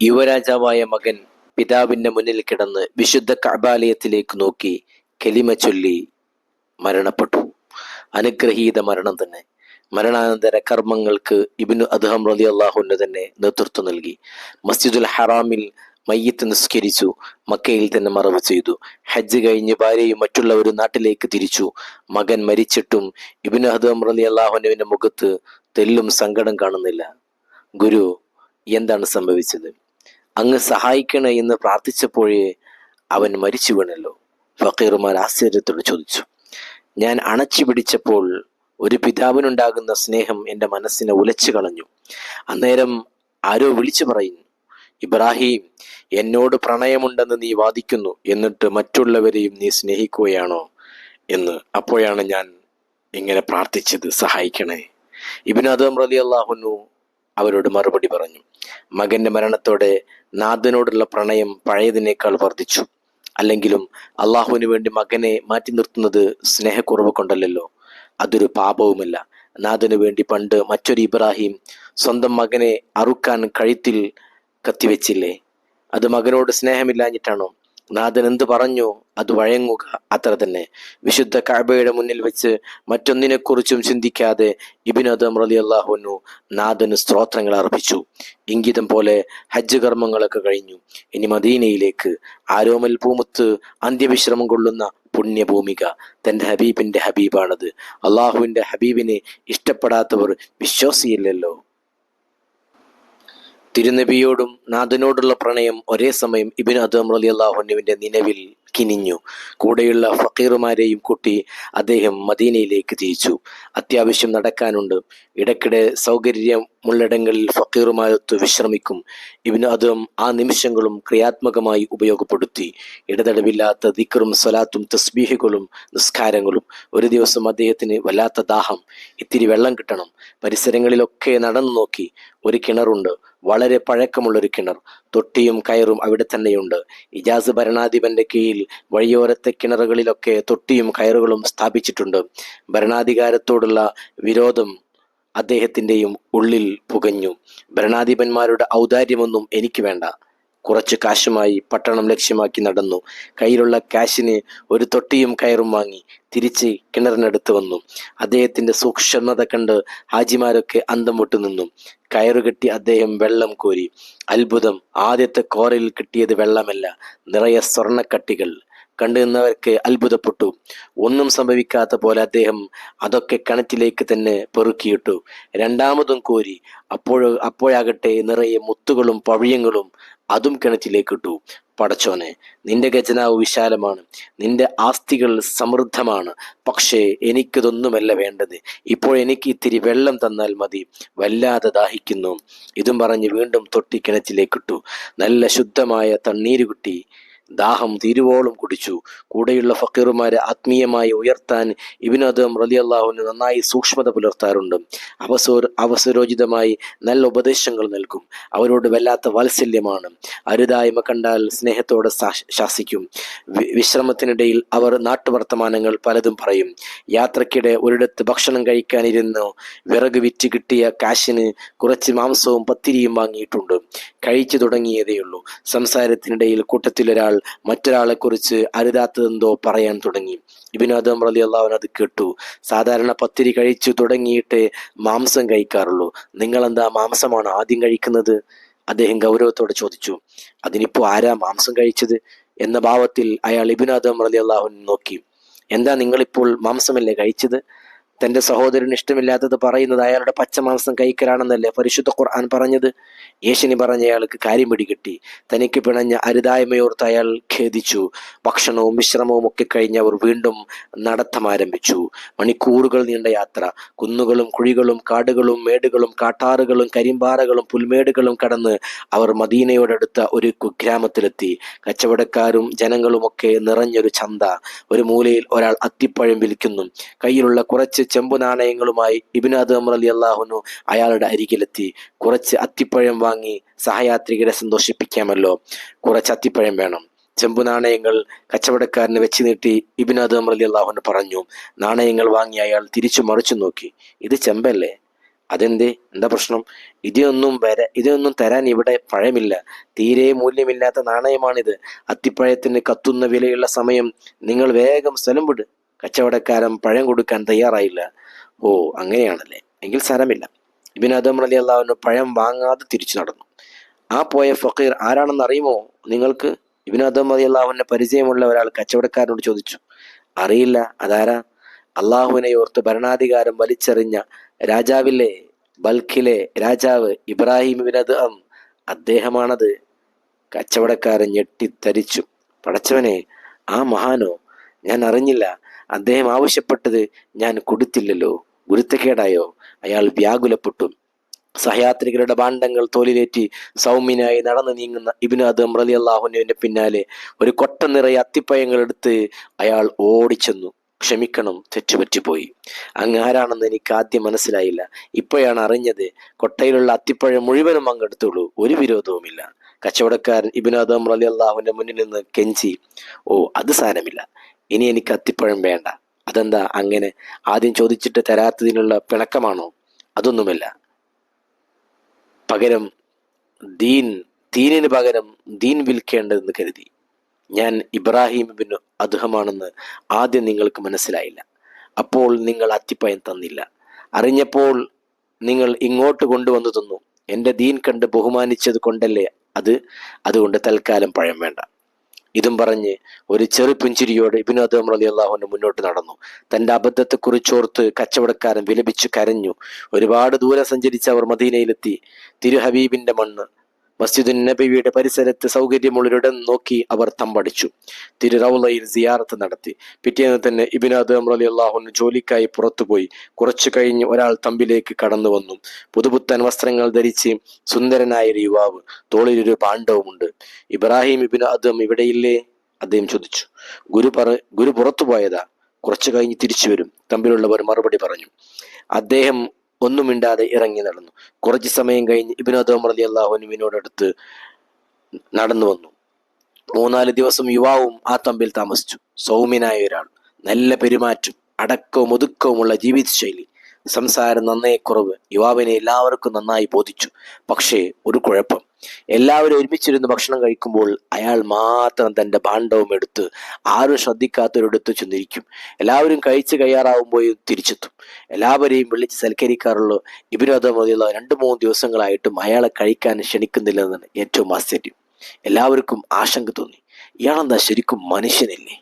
യുവരാജാവായ മകൻ പിതാവിന്റെ മുന്നിൽ കിടന്ന് വിശുദ്ധ കഅബാലയത്തിലേക്ക് നോക്കി കലിമ ചൊല്ലി മരണപ്പെട്ടു. അനുഗ്രഹീത മരണം തന്നെ. മരണാനന്തര കർമ്മങ്ങൾക്ക് ഇബ്നു അദ്ഹം റളിയല്ലാഹു അൻഹു തന്നെ നേതൃത്വം നൽകി. മസ്ജിദുൽ ഹറാമിൽ മയ്യിത്ത് നിസ്കരിച്ചു. മക്കയിൽ തന്നെ മറവ് ചെയ്തു. ഹജ്ജ് കഴിഞ്ഞ് ഭാര്യയും മറ്റുള്ളവരും നാട്ടിലേക്ക് തിരിച്ചു. മകൻ മരിച്ചിട്ടും ഇബ്നു അദ്ഹം റളിയല്ലാഹു അൻഹുവിന്റെ മുഖത്ത് തെല്ലും സങ്കടം കാണുന്നില്ല. ഗുരു, എന്താണ് സംഭവിച്ചത്? അങ്ങ് സഹായിക്കണേ എന്ന് പ്രാർത്ഥിച്ചപ്പോഴേ അവൻ മരിച്ചു വീണല്ലോ. ഫക്കീറുമാർ ആശ്ചര്യത്തോട് ചോദിച്ചു. ഞാൻ അണച്ചു പിടിച്ചപ്പോൾ ഒരു പിതാവിനുണ്ടാകുന്ന സ്നേഹം എൻ്റെ മനസ്സിനെ ഉലച്ചു കളഞ്ഞു. അന്നേരം ആരോ വിളിച്ചു പറയുന്നു, ഇബ്രാഹിം, എന്നോട് പ്രണയമുണ്ടെന്ന് നീ വാദിക്കുന്നു, എന്നിട്ട് മറ്റുള്ളവരെയും നീ സ്നേഹിക്കുകയാണോ എന്ന്. അപ്പോഴാണ് ഞാൻ ഇങ്ങനെ പ്രാർത്ഥിച്ചത്, സഹായിക്കണേ. ഇബ്നു അദ്ഹം റളിയല്ലാഹു അൻഹു അവരോട് മറുപടി പറഞ്ഞു. മകന്റെ മരണത്തോടെ നാഥനോടുള്ള പ്രണയം പഴയതിനേക്കാൾ വർദ്ധിച്ചു. അല്ലെങ്കിലും അള്ളാഹുവിന് വേണ്ടി മകനെ മാറ്റി നിർത്തുന്നത് സ്നേഹക്കുറവ് കൊണ്ടല്ലോ, അതൊരു പാപവുമല്ല. നാഥന് വേണ്ടി പണ്ട് മറ്റൊരു ഇബ്രാഹിം സ്വന്തം മകനെ അറുക്കാൻ കഴുത്തിൽ കത്തിവെച്ചില്ലേ? അത് മകനോട് സ്നേഹമില്ലാഞ്ഞിട്ടാണോ? നാഥൻ എന്ത് പറഞ്ഞു അത് വഴങ്ങുക, അത്ര തന്നെ. വിശുദ്ധ കഅബയുടെ മുന്നിൽ വെച്ച് മറ്റൊന്നിനെക്കുറിച്ചും ചിന്തിക്കാതെ ഇബ്നു അദ്ഹം റളിയല്ലാഹു അൻഹു നാഥന് സ്തോത്രങ്ങൾ അർപ്പിച്ചു. ഇംഗിതം പോലെ ഹജ്ജ് കർമ്മങ്ങളൊക്കെ കഴിഞ്ഞു. ഇനി മദീനയിലേക്ക്. ആരോമൽ പൂമുത്ത് അന്ത്യവിശ്രമം കൊള്ളുന്ന പുണ്യഭൂമിക. തന്റെ ഹബീബിന്റെ ഹബീബാണത്. അള്ളാഹുവിന്റെ ഹബീബിനെ ഇഷ്ടപ്പെടാത്തവർ വിശ്വാസിയില്ലല്ലോ. തിരുനബിയോടും നാഥനോടുള്ള പ്രണയം ഒരേ സമയം ഇബ്നു അദ്ഹം റളിയല്ലാഹു അൻഹുവിന്റെ നിലവിൽ കിനിഞ്ഞു. കൂടെയുള്ള ഫക്കീറുമാരെയും കൂട്ടി അദ്ദേഹം മദീനയിലേക്ക് തിരിച്ചു. അത്യാവശ്യം നടക്കാനുണ്ട്. ഇടയ്ക്കിടെ സൗകര്യമുള്ളിടങ്ങളിൽ ഫക്കീറുമാരൊത്ത് വിശ്രമിക്കും. ഇബ്നു അദ്ഹം ആ നിമിഷങ്ങളും ക്രിയാത്മകമായി ഉപയോഗപ്പെടുത്തി. ഇടതടവില്ലാത്ത ദിക്റും സ്വലാത്തും തസ്ബീഹുകളും നിസ്കാരങ്ങളും. ഒരു ദിവസം അദ്ദേഹത്തിന് വല്ലാത്ത ദാഹം. ഇത്തിരി വെള്ളം കിട്ടണം. പരിസരങ്ങളിലൊക്കെ നടന്നു നോക്കി. ഒരു കിണറുണ്ട്, വളരെ പഴക്കമുള്ളൊരു കിണർ. തൊട്ടിയും കയറും അവിടെ തന്നെയുണ്ട്. ഇജാസ് ഭരണാധിപന്റെ കീഴിൽ വഴിയോരത്തെ കിണറുകളിലൊക്കെ തൊട്ടിയും കയറുകളും സ്ഥാപിച്ചിട്ടുണ്ട്. ഭരണാധികാരത്തോടുള്ള വിരോധം അദ്ദേഹത്തിൻ്റെയും ഉള്ളിൽ പുകഞ്ഞു. ഭരണാധിപന്മാരുടെ ഔദാര്യമൊന്നും എനിക്ക് വേണ്ട. കുറച്ച് കാശുമായി പട്ടണം ലക്ഷ്യമാക്കി നടന്നു. കയ്യിലുള്ള കാശിന് ഒരു തൊട്ടിയും കയറും വാങ്ങി തിരിച്ച് കിണറിനടുത്ത് വന്നു. അദ്ദേഹത്തിന്റെ സൂക്ഷ്മത കണ്ട് ഹാജിമാരൊക്കെ അന്തം വിട്ടു നിന്നു. കയറുകെട്ടി അദ്ദേഹം വെള്ളം കോരി. അത്ഭുതം! ആദ്യത്തെ കോരയിൽ കിട്ടിയത് വെള്ളമല്ല, നിറയെ സ്വർണ്ണക്കട്ടികൾ. കണ്ടുനിന്നവർക്ക് അത്ഭുതപ്പെട്ടു. ഒന്നും സംഭവിക്കാത്ത പോലെ അദ്ദേഹം അതൊക്കെ കിണറ്റിലേക്ക് തന്നെ പെറുക്കിയിട്ടു. രണ്ടാമതും കോരി. അപ്പോഴാകട്ടെ നിറയെ മുത്തുകളും പവിഴങ്ങളും. അതും കിണറ്റിലേക്കിട്ടു. പടച്ചോനെ, നിന്റെ ഖജനാവ് വിശാലമാണ്, നിന്റെ ആസ്തികൾ സമൃദ്ധമാണ്. പക്ഷേ എനിക്കിതൊന്നുമല്ല വേണ്ടത്. ഇപ്പോൾ എനിക്ക് ഇത്തിരി വെള്ളം തന്നാൽ മതി, വല്ലാതെ ദാഹിക്കുന്നു. ഇതും പറഞ്ഞ് വീണ്ടും തൊട്ടി കിണറ്റിലേക്കിട്ടു. നല്ല ശുദ്ധമായ തണ്ണീര് കിട്ടി. ദാഹം തീരുവോളം കുടിച്ചു. കൂടെയുള്ള ഫക്കീറുമാരെ ആത്മീയമായി ഉയർത്താൻ ഇബ്നു അദ്ഹം റളിയല്ലാഹു അൻഹു നന്നായി സൂക്ഷ്മത പുലർത്താറുണ്ട്. അവസരോചിതമായി നല്ല ഉപദേശങ്ങൾ നൽകും. അവരോട് വല്ലാത്ത വാത്സല്യമാണ്. അരുതായ്മ കണ്ടാൽ സ്നേഹത്തോടെ ശാസിക്കും. വിശ്രമത്തിനിടയിൽ അവർ നാട്ടുവർത്തമാനങ്ങൾ പലതും പറയും. യാത്രക്കിടെ ഒരിടത്ത് ഭക്ഷണം കഴിക്കാനിരുന്നു വിറക് വിറ്റ് കിട്ടിയ കാശിന് കുറച്ച് മാംസവും പത്തിരിയും വാങ്ങിയിട്ടുണ്ട്. കഴിച്ചു തുടങ്ങിയതേയുള്ളൂ. സംസാരത്തിനിടയിൽ കൂട്ടത്തിലൊരാൾ മറ്റൊരാളെ കുറിച്ച് അരുതാത്തതെന്തോ പറയാൻ തുടങ്ങി. ഇബ്നു അദ്ഹം റളിയല്ലാഹു അൻഹു അത് കേട്ടു. സാധാരണ പത്തിരി കഴിച്ചു തുടങ്ങിയിട്ട് മാംസം കഴിക്കാറുള്ളൂ, നിങ്ങളെന്താ മാംസമാണ് ആദ്യം കഴിക്കുന്നത്? അദ്ദേഹം ഗൗരവത്തോടെ ചോദിച്ചു. അതിനിപ്പോ ആരാ മാംസം കഴിച്ചത് എന്ന ഭാവത്തിൽ അയാൾ ഇബ്നു അദ്ഹം റളിയല്ലാഹു അൻഹു നോക്കി. എന്താ, നിങ്ങളിപ്പോൾ മാംസമല്ലേ കഴിച്ചത്? തന്റെ സഹോദരന് ഇഷ്ടമില്ലാത്തത് പറയുന്നത് അയാളുടെ പച്ചമാംസം കഴിക്കലാണെന്നല്ലേ പരിശുദ്ധ ഖുർആൻ പറഞ്ഞത്? യേശുനി പറഞ്ഞ അയാൾക്ക് കാര്യം പിടികിട്ടി. തനിക്ക് പിണഞ്ഞ അരുതായ്മയോർത്ത് അയാൾ ഖേദിച്ചു. ഭക്ഷണവും വിശ്രമവും ഒക്കെ കഴിഞ്ഞ് അവർ വീണ്ടും നടത്തം ആരംഭിച്ചു. മണിക്കൂറുകൾ നീണ്ട യാത്ര. കുന്നുകളും കുഴികളും കാടുകളും മേടുകളും കാട്ടാറുകളും കരിമ്പാറകളും പുൽമേടുകളും കടന്ന് അവർ മദീനയോടടുത്ത ഒരു കുഗ്രാമത്തിലെത്തി. കച്ചവടക്കാരും ജനങ്ങളുമൊക്കെ നിറഞ്ഞൊരു ചന്ത. ഒരു മൂലയിൽ ഒരാൾ അത്തിപ്പഴം വിൽക്കുന്നു. കയ്യിലുള്ള കുറച്ച് ചെമ്പു നാണയങ്ങളുമായി ഇബ്നു അദ്ഹം റളിയല്ലാഹു അൻഹു അയാളുടെ അരികിലെത്തി. കുറച്ച് അത്തിപ്പഴം വാങ്ങി സഹയാത്രികരെ സന്തോഷിപ്പിക്കാമല്ലോ, കുറച്ച് അത്തിപ്പഴം വേണം. ചെമ്പു നാണയങ്ങൾ കച്ചവടക്കാരന് വെച്ച് നീട്ടി ഇബ്നു അദ്ഹം റളിയല്ലാഹു അൻഹു പറഞ്ഞു. നാണയങ്ങൾ വാങ്ങി അയാൾ തിരിച്ചു മറിച്ചു നോക്കി. ഇത് ചെമ്പല്ലേ? അതെന്തേ, എന്താ പ്രശ്നം? ഇതൊന്നും തരാൻ ഇവിടെ പഴമില്ല. തീരെ മൂല്യമില്ലാത്ത നാണയമാണിത്. അത്തിപ്പഴത്തിന് കത്തുന്ന വിലയുള്ള സമയം. നിങ്ങൾ വേഗം സ്ഥലം വിട്. കച്ചവടക്കാരൻ പഴം കൊടുക്കാൻ തയ്യാറായില്ല. ഓ, അങ്ങനെയാണല്ലേ, എങ്കിൽ സാരമില്ല. ഇബ്നു അദ്ഹം റളിയല്ലാഹു അൻഹു പഴം വാങ്ങാതെ തിരിച്ചു നടന്നു. ആ പോയ ഫക്കീർ ആരാണെന്ന് അറിയുമോ നിങ്ങൾക്ക്? ഇബ്നു അദ്ഹം റളിയല്ലാഹു അൻഹു പരിചയമുള്ള ഒരാൾ കച്ചവടക്കാരനോട് ചോദിച്ചു. അറിയില്ല, അതാരാ? അള്ളാഹുവിനെ ഓർത്ത് ഭരണാധികാരം വലിച്ചെറിഞ്ഞ രാജാവില്ലേ, ബൽഖിലെ രാജാവ് ഇബ്രാഹിം ഇബ്നു അദ്ഹം, അദ്ദേഹമാണത്. കച്ചവടക്കാരൻ ഞെട്ടിത്തരിച്ചു. പടച്ചവനെ, ആ മഹാനോ? ഞാൻ അറിഞ്ഞില്ല. അദ്ദേഹം ആവശ്യപ്പെട്ടത് ഞാൻ കൊടുത്തില്ലല്ലോ. ഗുരുത്തക്കേടായോ? അയാൾ വ്യാകുലപ്പെട്ടു. സഹയാത്രികരുടെ ഭാണ്ഡങ്ങൾ തോലിലേറ്റി സൗമ്യനായി നടന്നു നീങ്ങുന്ന ഇബ്നു അദ്ഹം റളിയല്ലാഹു അൻഹുവിന്റെ പിന്നാലെ ഒരു കൊട്ട നിറയെ അത്തിപ്പഴങ്ങൾ എടുത്ത് അയാൾ ഓടിച്ചെന്നു. ക്ഷമിക്കണം, തെറ്റുപറ്റിപ്പോയി. അങ്ങ് ആരാണെന്ന് എനിക്ക് ആദ്യം മനസ്സിലായില്ല. ഇപ്പോഴാണ് അറിഞ്ഞത്. കൊട്ടയിലുള്ള അത്തിപ്പഴം മുഴുവനും അങ്ങ് എടുത്തോളൂ, ഒരു വിരോധവുമില്ല. കച്ചവടക്കാരൻ ഇബ്നു അദ്ഹം റളിയല്ലാഹുവിന്റെ മുന്നിൽ നിന്ന് കെഞ്ചി. ഓ, അത് സാരമില്ല, ഇനി എനിക്ക് അത്തിപ്പഴം വേണ്ട. അതെന്താ അങ്ങനെ? ആദ്യം ചോദിച്ചിട്ട് തരാത്തതിനുള്ള പിണക്കമാണോ? അതൊന്നുമല്ല. പകരം ദീനിന് പകരം ദീൻ വിൽക്കേണ്ടതെന്ന് കരുതി. ഞാൻ ഇബ്രാഹിം ഇബ്നു അദ്ഹമാണെന്ന് ആദ്യം നിങ്ങൾക്ക് മനസ്സിലായില്ല. അപ്പോൾ നിങ്ങൾ അത്തിപ്പഴം തന്നില്ല. അറിഞ്ഞപ്പോൾ നിങ്ങൾ ഇങ്ങോട്ട് കൊണ്ടുവന്നു തന്നു. എൻ്റെ ദീൻ കണ്ട് ബഹുമാനിച്ചത് കൊണ്ടല്ലേ അതുകൊണ്ട് തൽക്കാലം പഴം വേണ്ട. ഇതും പറഞ്ഞ് ഒരു ചെറു പുഞ്ചിരിയോടെ ഇബ്നു അദ്ഹം റളിയല്ലാഹു അൻഹു മുന്നോട്ട് നടന്നു. തന്റെ അബദ്ധത്തെക്കുറിച്ചോർത്ത് കച്ചവടക്കാരൻ വിലപിച്ചു കരഞ്ഞു. ഒരുപാട് ദൂരം സഞ്ചരിച്ച് അവർ മദീനയിലെത്തി. തിരു ഹബീബിന്റെ മണ്ണ്, മസ്ജിദുൻ നബവിയുടെ പരിസരത്ത് സൗകര്യമുള്ളൊരിടം നോക്കി അവർ തമ്പടിച്ചു. തിരു റൗളയിൽ സിയാറത്ത് നടത്തി. പിറ്റേന്ന് തന്നെ ഇബ്നു അദ്ഹം റളിയല്ലാഹു അൻഹു ജോലിക്കായി പുറത്തുപോയി. കുറച്ചു കഴിഞ്ഞ് ഒരാൾ തമ്പിലേക്ക് കടന്നു വന്നു. പുതുപുത്തൻ വസ്ത്രങ്ങൾ ധരിച്ച് സുന്ദരനായ ഒരു യുവാവ്. തോളിലൊരു ഭാണ്ഡവുമുണ്ട്. ഇബ്രാഹിം ഇബ്നു അദ്ഹം ഇവിടെയില്ലേ? അദ്ദേഹം ചോദിച്ചു. ഗുരു പുറത്തു പോയതാ, കുറച്ചു കഴിഞ്ഞ് തിരിച്ചു വരും, തമ്പിലുള്ളവർ മറുപടി പറഞ്ഞു. അദ്ദേഹം ഒന്നും മിണ്ടാതെ ഇറങ്ങി നടന്നു. കുറച്ചു സമയം കഴിഞ്ഞ് ഇബ്നു അദ്ഹം റളിയല്ലാഹു അൻഹുവിനോടടുത്ത് നടന്നു വന്നു. 3-4 ദിവസം യുവാവും ആ തമ്പിൽ താമസിച്ചു. സൗമ്യനായ ഒരാൾ, നല്ല പെരുമാറ്റം, അടക്കവും ഒതുക്കവുമുള്ള ജീവിതശൈലി, സംസാരം നന്നേ കുറവ്. യുവാവിനെ എല്ലാവർക്കും നന്നായി ബോധിച്ചു. പക്ഷേ ഒരു കുഴപ്പം. എല്ലാവരും ഒരുമിച്ചിരുന്ന് ഭക്ഷണം കഴിക്കുമ്പോൾ അയാൾ മാത്രം തന്റെ ഭാണ്ഡവും എടുത്ത് ആരും ശ്രദ്ധിക്കാത്തൊരിടത്ത് ചെന്നിരിക്കും. എല്ലാവരും കഴിച്ച് കയ്യാറാവുമ്പോഴും തിരിച്ചെത്തും. എല്ലാവരെയും വിളിച്ച് സൽക്കരിക്കാറുള്ള ഇബ്നു അദ്ഹം റളിയല്ലാഹു 2-3 ദിവസങ്ങളായിട്ടും അയാളെ കഴിക്കാൻ ക്ഷണിക്കുന്നില്ലെന്നാണ് ഏറ്റവും ആശ്ചര്യം. എല്ലാവർക്കും ആശങ്ക തോന്നി. ഇയാളെന്താ ശരിക്കും മനുഷ്യനല്ലേ?